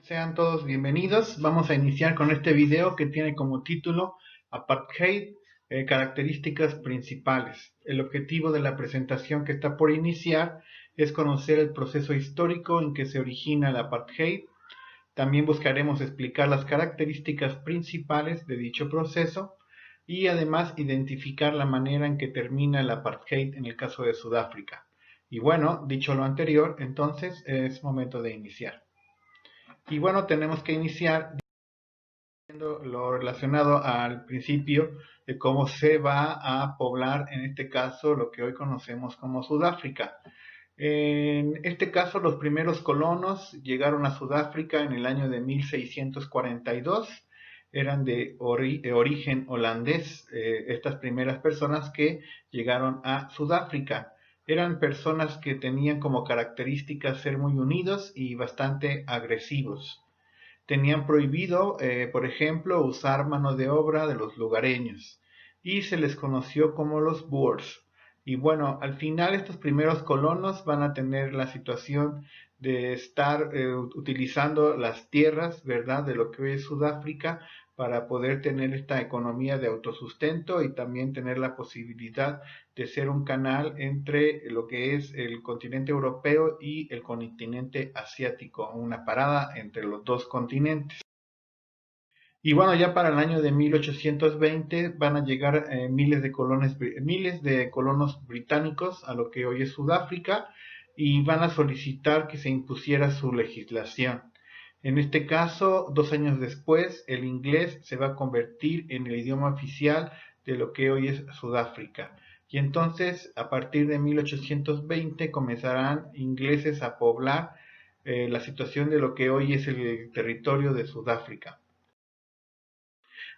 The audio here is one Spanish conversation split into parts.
Sean todos bienvenidos. Vamos a iniciar con este video que tiene como título Apartheid, características principales. El objetivo de la presentación que está por iniciar es conocer el proceso histórico en que se origina el Apartheid. También buscaremos explicar las características principales de dicho proceso y además identificar la manera en que termina el Apartheid en el caso de Sudáfrica. Y bueno, dicho lo anterior, entonces es momento de iniciar. Y bueno, tenemos que iniciar viendo lo relacionado al principio de cómo se va a poblar, en este caso, lo que hoy conocemos como Sudáfrica. En este caso, los primeros colonos llegaron a Sudáfrica en el año de 1642. Eran de origen holandés, estas primeras personas que llegaron a Sudáfrica. Eran personas que tenían como características ser muy unidos y bastante agresivos. Tenían prohibido, por ejemplo, usar mano de obra de los lugareños y se les conoció como los Boers. Y bueno, al final estos primeros colonos van a tener la situación de estar utilizando las tierras, ¿verdad?, de lo que hoy es Sudáfrica para poder tener esta economía de autosustento y también tener la posibilidad de ser un canal entre lo que es el continente europeo y el continente asiático, una parada entre los dos continentes. Y bueno, ya para el año de 1820 van a llegar miles de colonos británicos a lo que hoy es Sudáfrica y van a solicitar que se impusiera su legislación. En este caso, 2 años después, el inglés se va a convertir en el idioma oficial de lo que hoy es Sudáfrica. Y entonces, a partir de 1820, comenzarán ingleses a poblar la situación de lo que hoy es el territorio de Sudáfrica.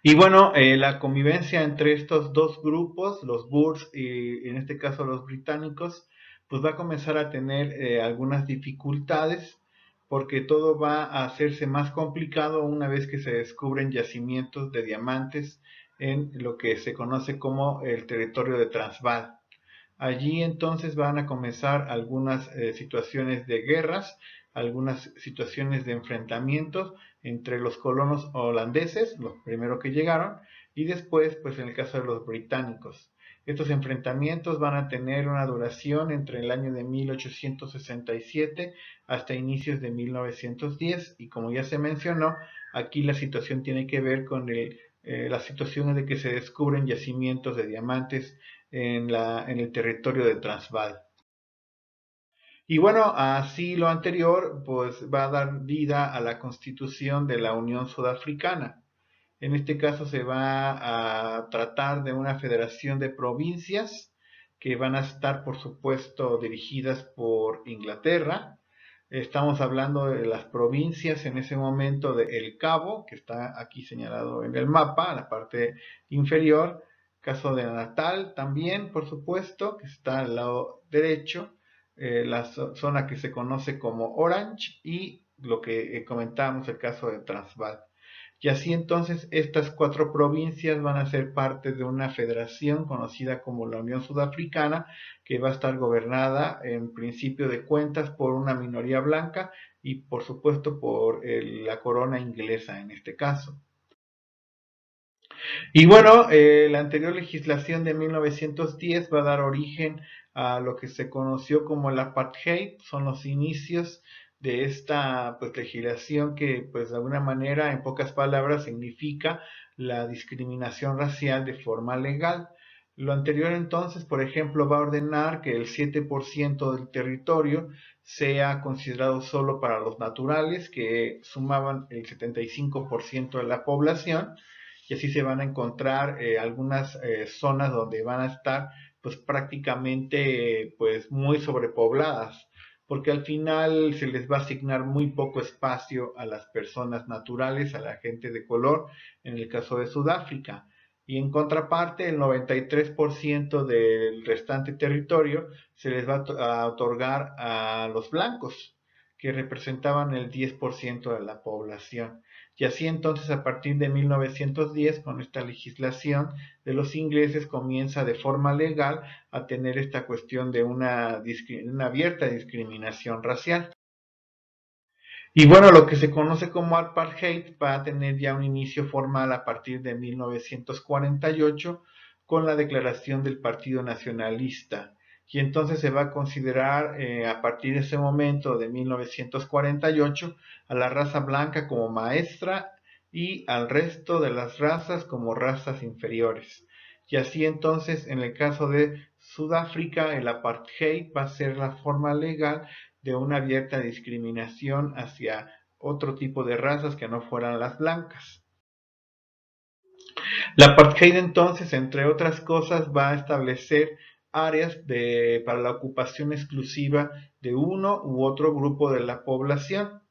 Y bueno, la convivencia entre estos dos grupos, los Boers y en este caso los británicos, pues va a comenzar a tener algunas dificultades porque todo va a hacerse más complicado una vez que se descubren yacimientos de diamantes en lo que se conoce como el territorio de Transvaal. Allí entonces van a comenzar algunas situaciones de guerras, algunas situaciones de enfrentamientos entre los colonos holandeses, los primeros que llegaron, y después, pues en el caso de los británicos. Estos enfrentamientos van a tener una duración entre el año de 1867 hasta inicios de 1910 y como ya se mencionó, aquí la situación tiene que ver con las situaciones de que se descubren yacimientos de diamantes en el territorio de Transvaal. Y bueno, así lo anterior, pues va a dar vida a la constitución de la Unión Sudafricana. En este caso se va a tratar de una federación de provincias que van a estar, por supuesto, dirigidas por Inglaterra. Estamos hablando de las provincias en ese momento de El Cabo, que está aquí señalado en el mapa, en la parte inferior. Caso de Natal también, por supuesto, que está al lado derecho. La zona que se conoce como Orange y lo que comentábamos, el caso de Transvaal. Y así entonces estas 4 provincias van a ser parte de una federación conocida como la Unión Sudafricana, que va a estar gobernada en principio de cuentas por una minoría blanca y por supuesto por la corona inglesa en este caso. Y bueno, la anterior legislación de 1910 va a dar origen a lo que se conoció como el apartheid, son los inicios de esta pues, legislación que pues de alguna manera, en pocas palabras, significa la discriminación racial de forma legal. Lo anterior entonces, por ejemplo, va a ordenar que el 7% del territorio sea considerado solo para los naturales, que sumaban el 75% de la población, y así se van a encontrar algunas zonas donde van a estar pues prácticamente pues muy sobrepobladas, porque al final se les va a asignar muy poco espacio a las personas naturales, a la gente de color, en el caso de Sudáfrica. Y en contraparte, el 93% del restante territorio se les va a otorgar a los blancos, que representaban el 10% de la población. Y así entonces a partir de 1910, con esta legislación de los ingleses, comienza de forma legal a tener esta cuestión de una abierta discriminación racial. Y bueno, lo que se conoce como apartheid va a tener ya un inicio formal a partir de 1948 con la declaración del Partido Nacionalista. Y entonces se va a considerar a partir de ese momento de 1948 a la raza blanca como maestra y al resto de las razas como razas inferiores. Y así entonces, en el caso de Sudáfrica, el apartheid va a ser la forma legal de una abierta discriminación hacia otro tipo de razas que no fueran las blancas. La apartheid entonces, entre otras cosas, va a establecer áreas para la ocupación exclusiva de uno u otro grupo de la población.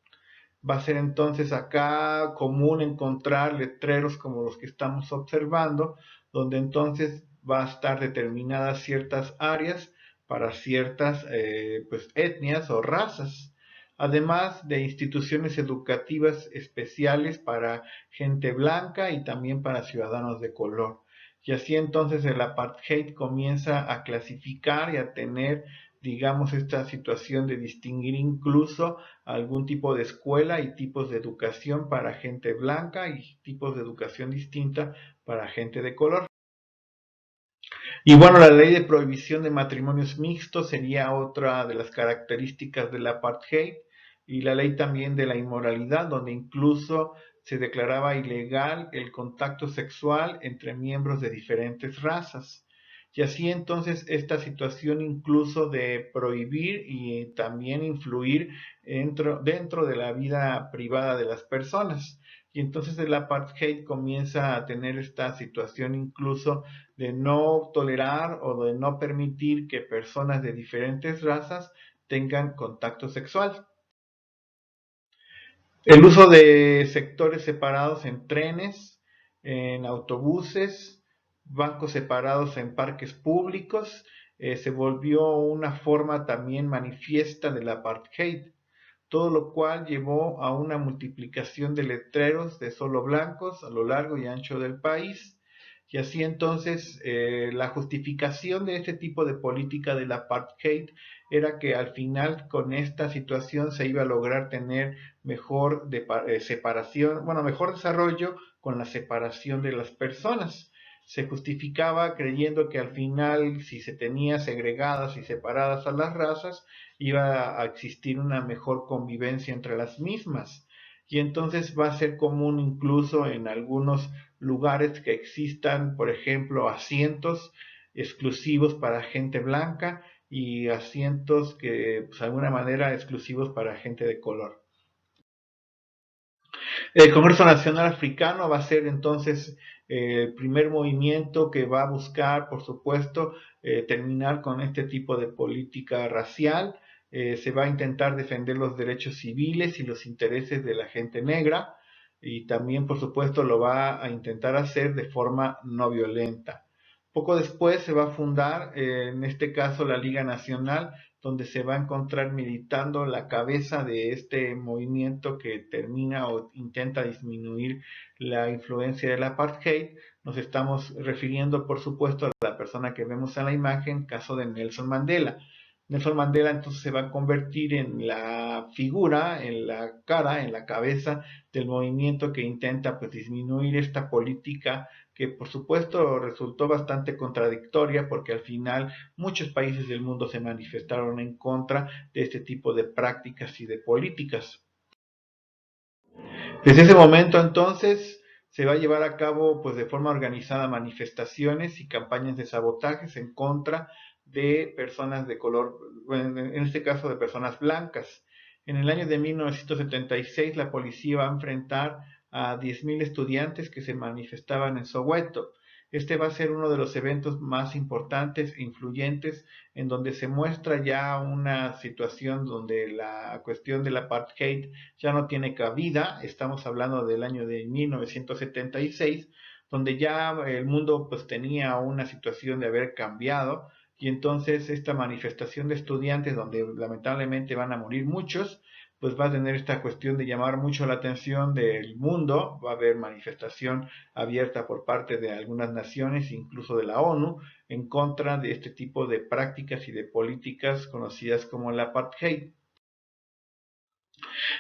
Va a ser entonces acá común encontrar letreros como los que estamos observando, donde entonces va a estar determinadas ciertas áreas para ciertas pues, etnias o razas, además de instituciones educativas especiales para gente blanca y también para ciudadanos de color. Y así entonces el apartheid comienza a clasificar y a tener, digamos, esta situación de distinguir incluso algún tipo de escuela y tipos de educación para gente blanca y tipos de educación distinta para gente de color. Y bueno, la ley de prohibición de matrimonios mixtos sería otra de las características del apartheid y la ley también de la inmoralidad, donde incluso se declaraba ilegal el contacto sexual entre miembros de diferentes razas. Y así entonces esta situación incluso de prohibir y también influir dentro de la vida privada de las personas. Y entonces el apartheid comienza a tener esta situación incluso de no tolerar o de no permitir que personas de diferentes razas tengan contacto sexual. El uso de sectores separados en trenes, en autobuses, bancos separados en parques públicos, se volvió una forma también manifiesta del apartheid, todo lo cual llevó a una multiplicación de letreros de solo blancos a lo largo y ancho del país. Y así entonces la justificación de este tipo de política del apartheid era que al final con esta situación se iba a lograr tener mejor separación, bueno, mejor desarrollo con la separación de las personas. Se justificaba creyendo que al final, si se tenía segregadas y separadas a las razas, iba a existir una mejor convivencia entre las mismas. Y entonces va a ser común incluso en algunos lugares que existan, por ejemplo, asientos exclusivos para gente blanca y asientos que, pues, de alguna manera, exclusivos para gente de color. El Congreso Nacional Africano va a ser entonces el primer movimiento que va a buscar, por supuesto, terminar con este tipo de política racial. Se va a intentar defender los derechos civiles y los intereses de la gente negra y también, por supuesto, lo va a intentar hacer de forma no violenta. Poco después se va a fundar, en este caso, la Liga Nacional, donde se va a encontrar militando la cabeza de este movimiento que termina o intenta disminuir la influencia del apartheid. Nos estamos refiriendo, por supuesto, a la persona que vemos en la imagen, caso de Nelson Mandela. Nelson Mandela entonces se va a convertir en la figura, en la cara, en la cabeza del movimiento que intenta pues disminuir esta política que por supuesto resultó bastante contradictoria porque al final muchos países del mundo se manifestaron en contra de este tipo de prácticas y de políticas. Desde ese momento entonces se va a llevar a cabo pues de forma organizada manifestaciones y campañas de sabotajes en contra de personas de color, en este caso de personas blancas. En el año de 1976 la policía va a enfrentar a 10.000 estudiantes que se manifestaban en Soweto. Este va a ser uno de los eventos más importantes e influyentes en donde se muestra ya una situación donde la cuestión del apartheid ya no tiene cabida. Estamos hablando del año de 1976, donde ya el mundo pues tenía una situación de haber cambiado y entonces esta manifestación de estudiantes donde lamentablemente van a morir muchos, pues va a tener esta cuestión de llamar mucho la atención del mundo. Va a haber manifestación abierta por parte de algunas naciones, incluso de la ONU, en contra de este tipo de prácticas y de políticas conocidas como el apartheid.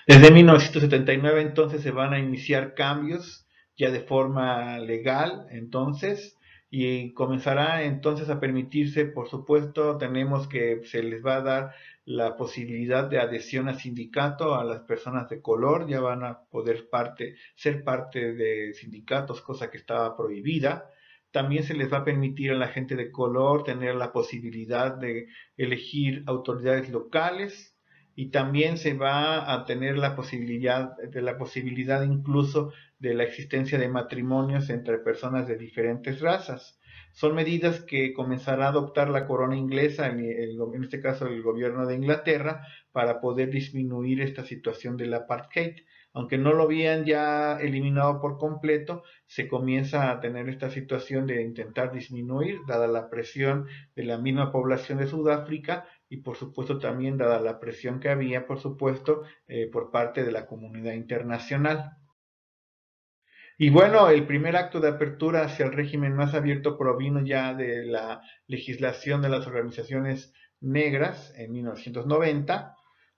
Desde 1979 entonces se van a iniciar cambios ya de forma legal entonces y comenzará entonces a permitirse, por supuesto, tenemos que se les va a dar la posibilidad de adhesión a sindicato a las personas de color, ya van a poder ser parte de sindicatos, cosa que estaba prohibida. También se les va a permitir a la gente de color tener la posibilidad de elegir autoridades locales y también se va a tener la posibilidad incluso de la existencia de matrimonios entre personas de diferentes razas. Son medidas que comenzará a adoptar la corona inglesa, en este caso el gobierno de Inglaterra, para poder disminuir esta situación del apartheid. Aunque no lo habían ya eliminado por completo, se comienza a tener esta situación de intentar disminuir, dada la presión de la misma población de Sudáfrica y por supuesto también dada la presión que había, por supuesto, por parte de la comunidad internacional. Y bueno, el primer acto de apertura hacia el régimen más abierto provino ya de la legislación de las organizaciones negras en 1990,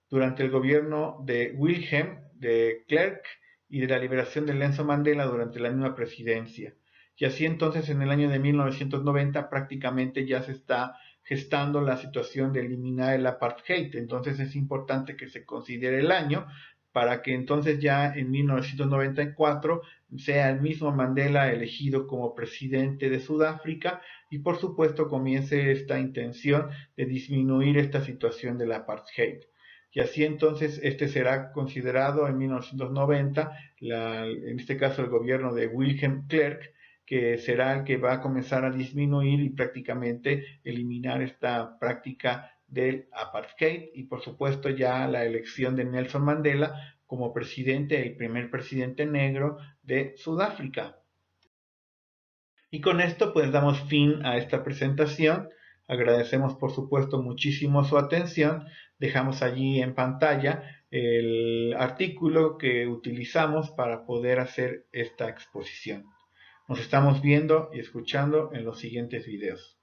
durante el gobierno de Wilhelm de Klerk y de la liberación de Nelson Mandela durante la misma presidencia. Y así entonces en el año de 1990 prácticamente ya se está gestando la situación de eliminar el apartheid. Entonces es importante que se considere el año para que entonces ya en 1994 sea el mismo Mandela elegido como presidente de Sudáfrica y por supuesto comience esta intención de disminuir esta situación del apartheid. Y así entonces este será considerado en 1990, en este caso el gobierno de Wilhelm Klerk, que será el que va a comenzar a disminuir y prácticamente eliminar esta práctica del apartheid y por supuesto ya la elección de Nelson Mandela como presidente, el primer presidente negro de Sudáfrica. Y con esto pues damos fin a esta presentación. Agradecemos por supuesto muchísimo su atención. Dejamos allí en pantalla el artículo que utilizamos para poder hacer esta exposición. Nos estamos viendo y escuchando en los siguientes videos.